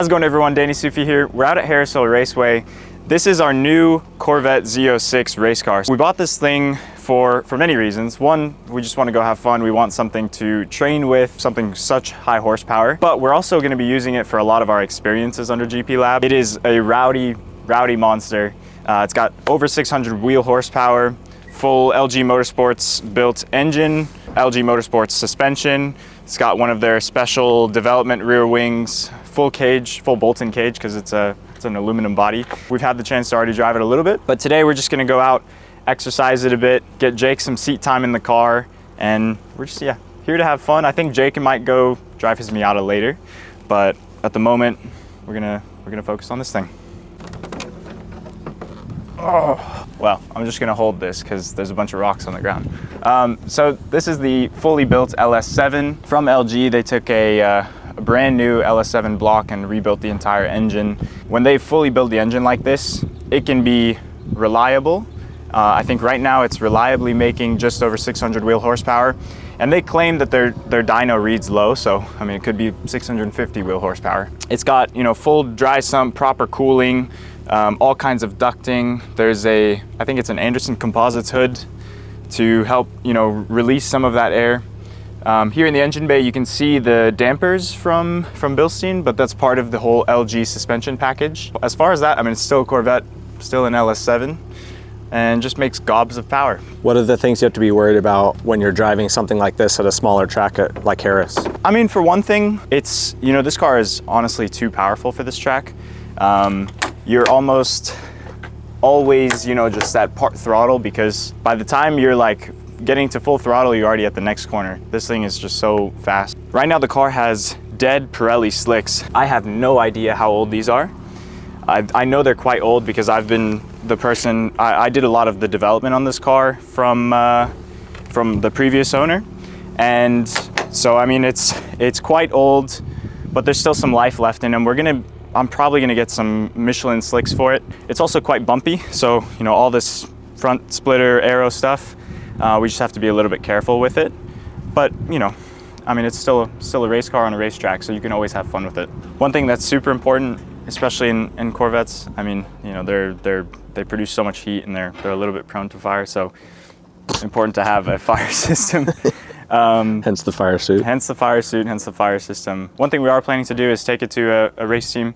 How's it going, everyone? Danny Sufi here. We're out at Harris Hill Raceway. This is our new Corvette Z06 Racecar. We bought this thing for many reasons. One, we just want to go have fun. We want something to train with, something such high horsepower, but we're also going to be using it for a lot of our experiences under GP Lab. It is a rowdy monster. It's got over 600 wheel horsepower, full LG Motorsports built engine, LG Motorsports suspension. It's got one of their special development rear wings, full cage, full bolt-in cage, because it's an aluminum body. We've had the chance to already drive it a little bit, but today we're just gonna go out, exercise it a bit, get Jake some seat time in the car, and we're just, here to have fun. I think Jake might go drive his Miata later, but at the moment, we're gonna focus on this thing. Oh, well, I'm just gonna hold this because there's a bunch of rocks on the ground. So this is the fully built LS7 from LG. They took a brand new LS7 block and rebuilt the entire engine. When they fully build the engine like this, it can be reliable. I think right now it's reliably making just over 600 wheel horsepower, and they claim that their dyno reads low, so I mean it could be 650 wheel horsepower. It's got, you know, full dry sump, proper cooling, all kinds of ducting. There's I think it's an Anderson Composites hood to help, you know, release some of that air. Here in the engine bay, you can see the dampers from Bilstein, but that's part of the whole LG suspension package. As far as that, I mean, it's still a Corvette, still an LS7, and just makes gobs of power. What are the things you have to be worried about when you're driving something like this at a smaller track like Harris? I mean, for one thing, it's, you know, this car is honestly too powerful for this track. You're almost always, you know, just at part throttle, because by the time you're like getting to full throttle, you're already at the next corner. This thing is just so fast. Right now the car has dead Pirelli slicks. I have no idea how old these are. I know they're quite old because I've been the person, I did a lot of the development on this car from the previous owner. And so, I mean, it's quite old, but there's still some life left in them. I'm probably gonna get some Michelin slicks for it. It's also quite bumpy, so, you know, all this front splitter aero stuff, we just have to be a little bit careful with it. But, you know, I mean, it's still a race car on a racetrack, so you can always have fun with it. One thing that's super important, especially in Corvettes, I mean, you know, they produce so much heat and they're a little bit prone to fire, so it's important to have a fire system. Hence the fire suit. Hence the fire suit, hence the fire system. One thing we are planning to do is take it to a race team,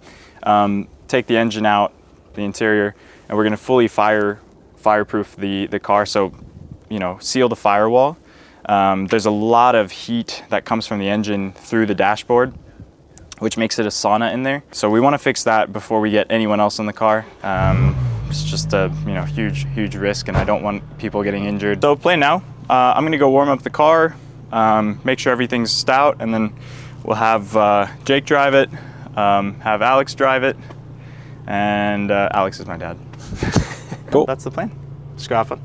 take the engine out, the interior, and we're gonna fully fireproof the car, so, you know, seal the firewall. There's a lot of heat that comes from the engine through the dashboard, which makes it a sauna in there. So we wanna fix that before we get anyone else in the car. It's just a, you know, huge risk, and I don't want people getting injured. So plan now, I'm gonna go warm up the car, make sure everything's stout, and then we'll have Jake drive it, have Alex drive it, and Alex is my dad. Cool. That's the plan. Just go have fun.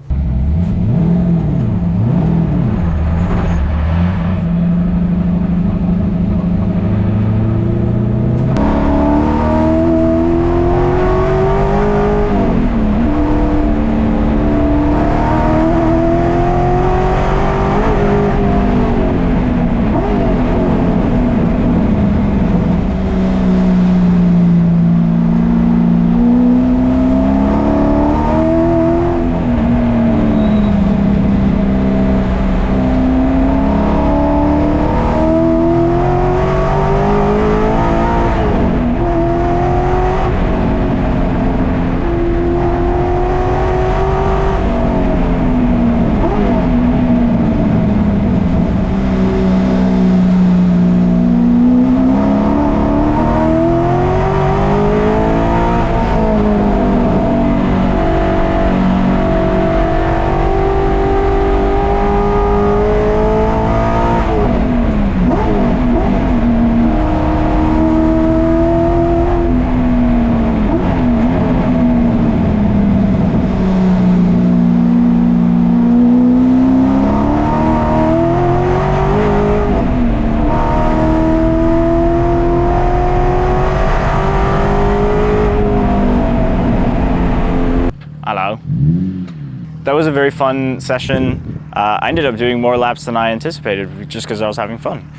That was a very fun session. I ended up doing more laps than I anticipated just because I was having fun.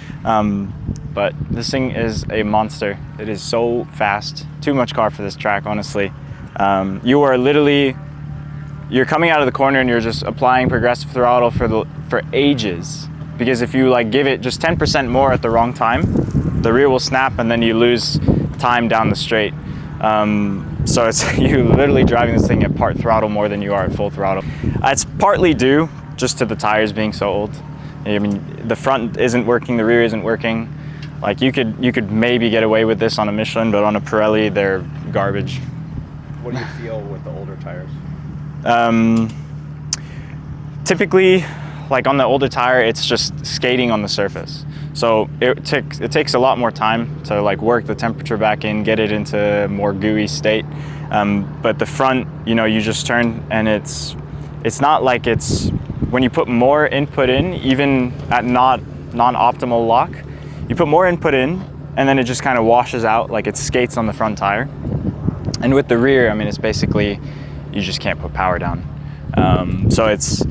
but this thing is a monster. It is so fast. Too much car for this track, honestly. You are literally, you're coming out of the corner and you're just applying progressive throttle for ages. Because if you like give it just 10% more at the wrong time, the rear will snap and then you lose time down the straight. So it's you're literally driving this thing at part throttle more than you are at full throttle. It's partly due just to the tires being so old. I mean, the front isn't working, the rear isn't working. Like you could maybe get away with this on a Michelin, but on a Pirelli, they're garbage. What do you feel with the older tires? Typically, like on the older tire, it's just skating on the surface. So it takes a lot more time to like work the temperature back in, get it into a more gooey state. But the front, you know, you just turn and it's not like it's, when you put more input in, even at non-optimal lock, you put more input in and then it just kind of washes out, like it skates on the front tire. And with the rear, I mean, it's basically, you just can't put power down. So it's,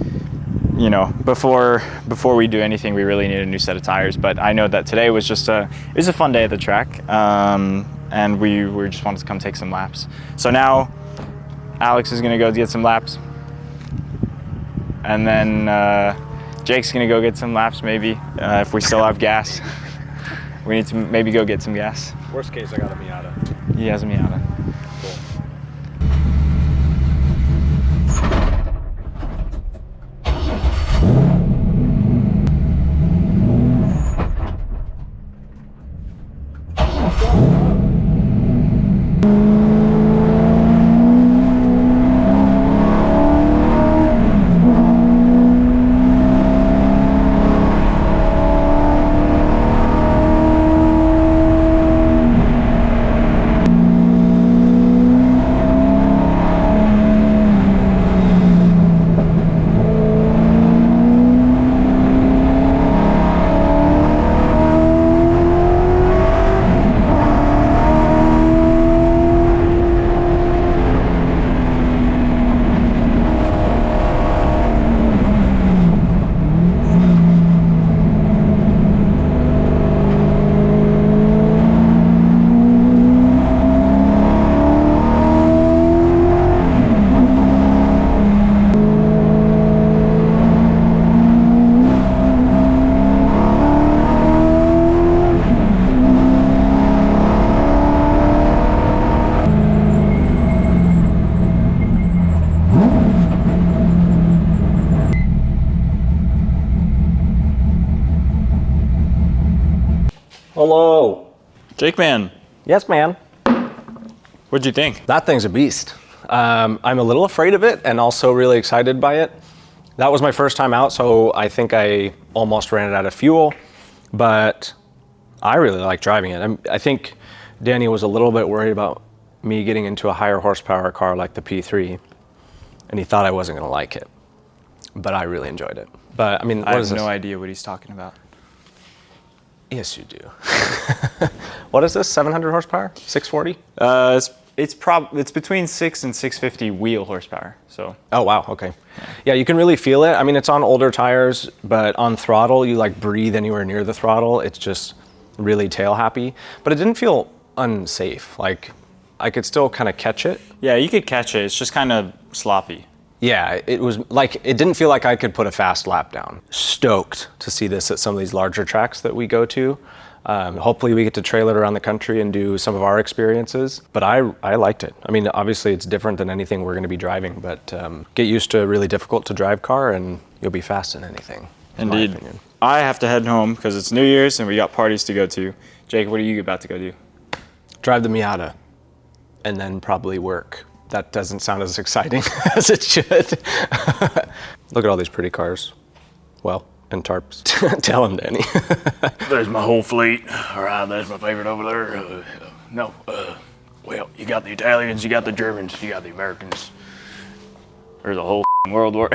you know, before we do anything, we really need a new set of tires. But I know that today was just it was a fun day at the track, and we just wanted to come take some laps. So now Alex is gonna go get some laps, and then Jake's gonna go get some laps maybe if we still have gas. We need to maybe go get some gas. Worst case, I got a Miata. He has a Miata. Hello. Jake, man, Yes, man. what'd you think? That thing's a beast. I'm a little afraid of it and also really excited by it. That was my first time out, so I think I almost ran it out of fuel, but I really like driving it. I think Danny was a little bit worried about me getting into a higher horsepower car like the P3, and he thought I wasn't gonna like it, but I really enjoyed it. But I mean, I have no idea what he's talking about. Yes, you do. What is this, 700 horsepower, 640? It's between 6 and 650 wheel horsepower. So. Oh, wow, okay. Yeah, you can really feel it. I mean, it's on older tires, but on throttle, you like breathe anywhere near the throttle. It's just really tail happy, but it didn't feel unsafe. Like I could still kind of catch it. Yeah, you could catch it. It's just kind of sloppy. Yeah, it was like, it didn't feel like I could put a fast lap down. Stoked to see this at some of these larger tracks that we go to. Hopefully we get to trail it around the country and do some of our experiences, but I liked it. I mean, obviously it's different than anything we're gonna be driving, but get used to a really difficult to drive car and you'll be fast in anything. Indeed. I have to head home because it's New Year's and we got parties to go to. Jake, what are you about to go do? Drive the Miata and then probably work. That doesn't sound as exciting as it should. Look at all these pretty cars. Well, and tarps. Tell him, Danny. There's my whole fleet. All right, that's my favorite over there. Well, you got the Italians, you got the Germans, you got the Americans. There's a whole world war.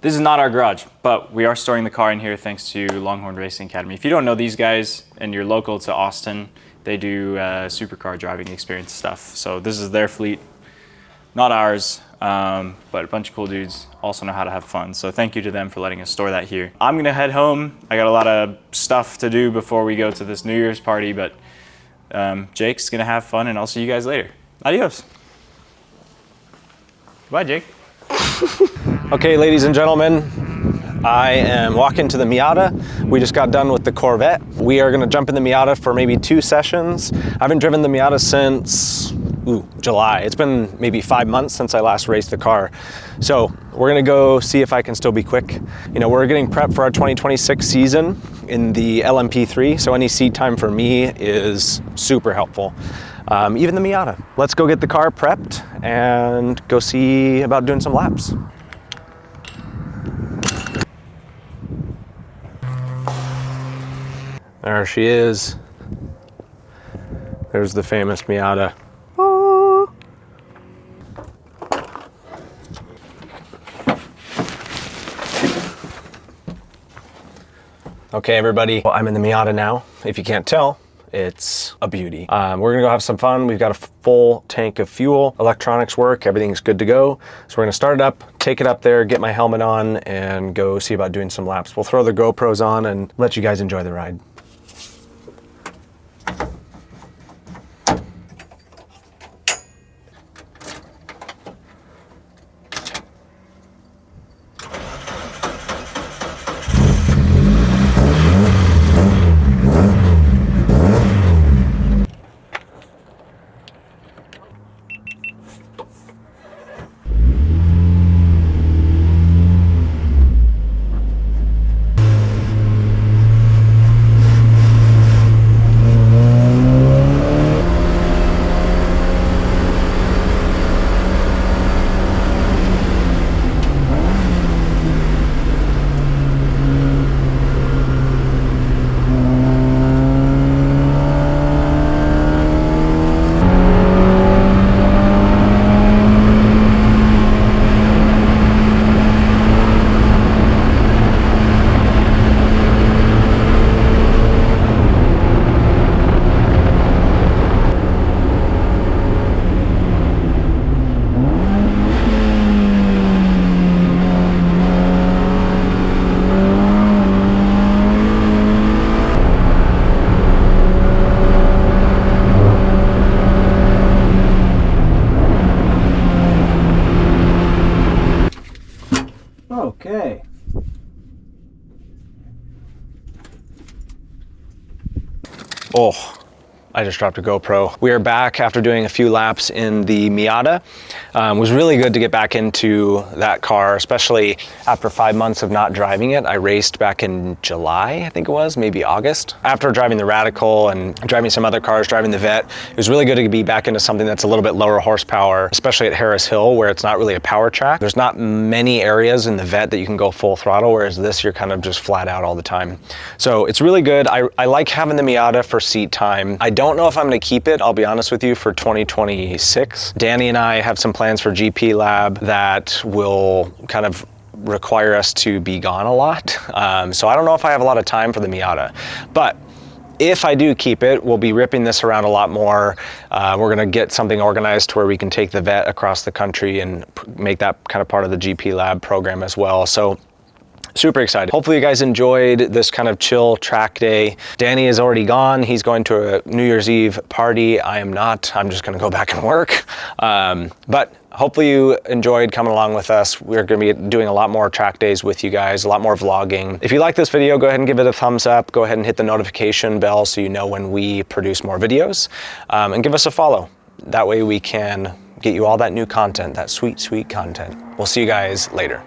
This is not our garage, but we are storing the car in here thanks to Longhorn Racing Academy. If you don't know these guys and you're local to Austin, they do supercar driving experience stuff. So this is their fleet. not ours, but a bunch of cool dudes also know how to have fun. So thank you to them for letting us store that here. I'm gonna head home. I got a lot of stuff to do before we go to this New Year's party, but Jake's gonna have fun, and I'll see you guys later. Adios. Bye, Jake. Okay, ladies and gentlemen, I am walking to the Miata. We just got done with the Corvette. We are gonna jump in the Miata for maybe 2 sessions. I haven't driven the Miata since July. It's been maybe 5 months since I last raced the car. So we're gonna go see if I can still be quick. You know, we're getting prepped for our 2026 season in the LMP3, so any seat time for me is super helpful. Even the Miata. Let's go get the car prepped and go see about doing some laps. There she is. There's the famous Miata. Oh. Okay, everybody, well, I'm in the Miata now. If you can't tell, it's a beauty. We're gonna go have some fun. We've got a full tank of fuel, electronics work, everything's good to go. So we're gonna start it up, take it up there, get my helmet on, and go see about doing some laps. We'll throw the GoPros on and let you guys enjoy the ride. Okay. Oh, I just dropped a GoPro. We are back after doing a few laps in the Miata. It was really good to get back into that car, especially after 5 months of not driving it. I raced back in July, I think it was, maybe August. After driving the Radical and driving some other cars, driving the Vet, it was really good to be back into something that's a little bit lower horsepower, especially at Harris Hill, where it's not really a power track. There's not many areas in the Vet that you can go full throttle, whereas this, you're kind of just flat out all the time. So it's really good. I like having the Miata for seat time. I don't know if I'm gonna keep it, I'll be honest with you, for 2026. Danny and I have some plans for GP Lab that will kind of require us to be gone a lot. So I don't know if I have a lot of time for the Miata, but if I do keep it, we'll be ripping this around a lot more. We're gonna get something organized to where we can take the Vet across the country and make that kind of part of the GP Lab program as well. So super excited. Hopefully you guys enjoyed this kind of chill track day. Danny is already gone. He's going to a New Year's Eve party. I am not. I'm just gonna go back and work. But hopefully you enjoyed coming along with us. We're gonna be doing a lot more track days with you guys, a lot more vlogging. If you like this video, go ahead and give it a thumbs up. Go ahead and hit the notification bell so you know when we produce more videos. And give us a follow. That way we can get you all that new content, that sweet, sweet content. We'll see you guys later.